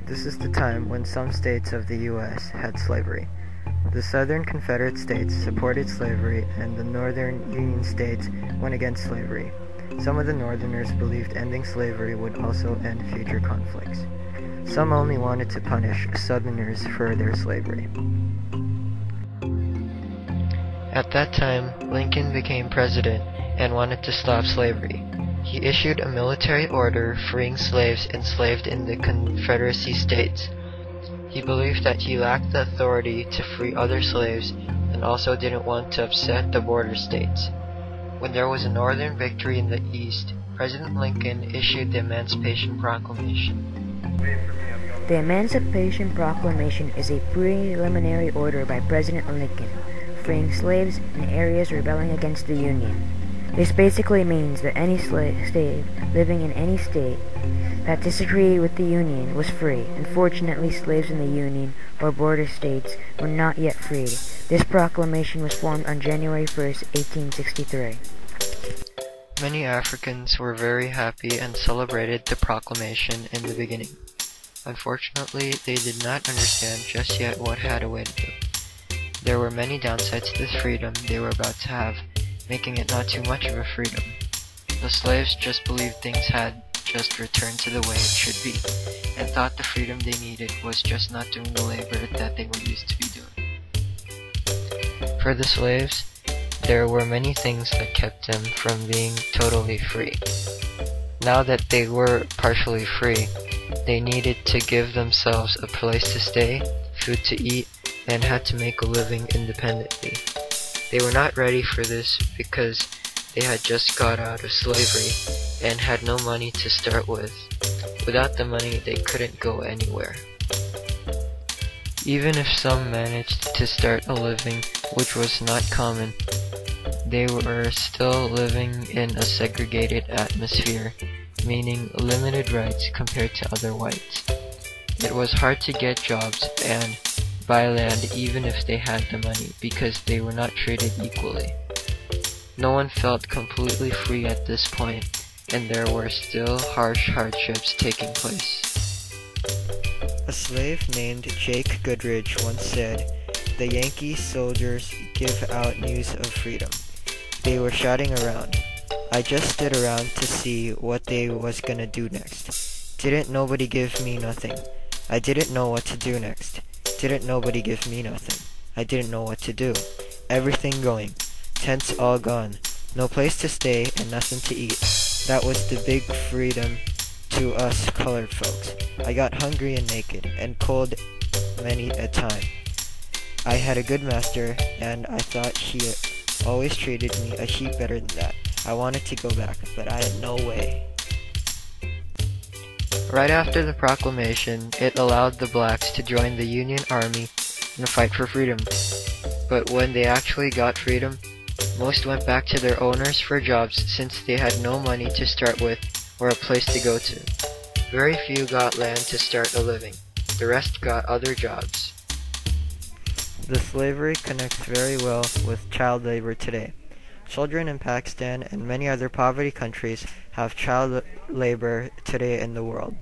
This is the time when some states of the U.S. had slavery. The Southern Confederate States supported slavery, and the Northern Union States went against slavery. Some of the Northerners believed ending slavery would also end future conflicts. Some only wanted to punish Southerners for their slavery. At that time, Lincoln became president and wanted to stop slavery. He issued a military order freeing slaves enslaved in the Confederacy states. He believed that he lacked the authority to free other slaves and also didn't want to upset the border states. When there was a Northern victory in the East, President Lincoln issued the Emancipation Proclamation. The Emancipation Proclamation is a preliminary order by President Lincoln, freeing slaves in areas rebelling against the Union. This basically means that any slave living in any state that disagreed with the Union was free. Unfortunately, slaves in the Union or border states were not yet freed. This proclamation was formed on January 1st, 1863. Many Africans were very happy and celebrated the proclamation in the beginning. Unfortunately, they did not understand just yet what had awaited them. There were many downsides to this freedom they were about to have, making it not too much of a freedom. The slaves just believed things had just returned to the way it should be, and thought the freedom they needed was just not doing the labor that they were used to be doing. For the slaves, there were many things that kept them from being totally free. Now that they were partially free, they needed to give themselves a place to stay, food to eat, and had to make a living independently. They were not ready for this because they had just got out of slavery and had no money to start with. Without the money, they couldn't go anywhere. Even if some managed to start a living, which was not common, they were still living in a segregated atmosphere, meaning limited rights compared to other whites. It was hard to get jobs and buy land even if they had the money because they were not treated equally. No one felt completely free at this point, and there were still harsh hardships taking place. A slave named Jake Goodrich once said, "The Yankee soldiers give out news of freedom." They were shouting around. I just stood around to see what they was gonna do next. Didn't nobody give me nothing. I didn't know what to do next. Didn't nobody give me nothing. I didn't know what to do. Everything going. Tents all gone. No place to stay and nothing to eat. That was the big freedom to us colored folks. I got hungry and naked and cold many a time. I had a good master and I thought he always treated me a heap better than that. I wanted to go back, but I had no way. Right after the proclamation, it allowed the blacks to join the Union Army in the fight for freedom. But when they actually got freedom, most went back to their owners for jobs since they had no money to start with or a place to go to. Very few got land to start a living. The rest got other jobs. The slavery connects very well with child labor today. Children in Pakistan and many other poverty countries have child labor today in the world.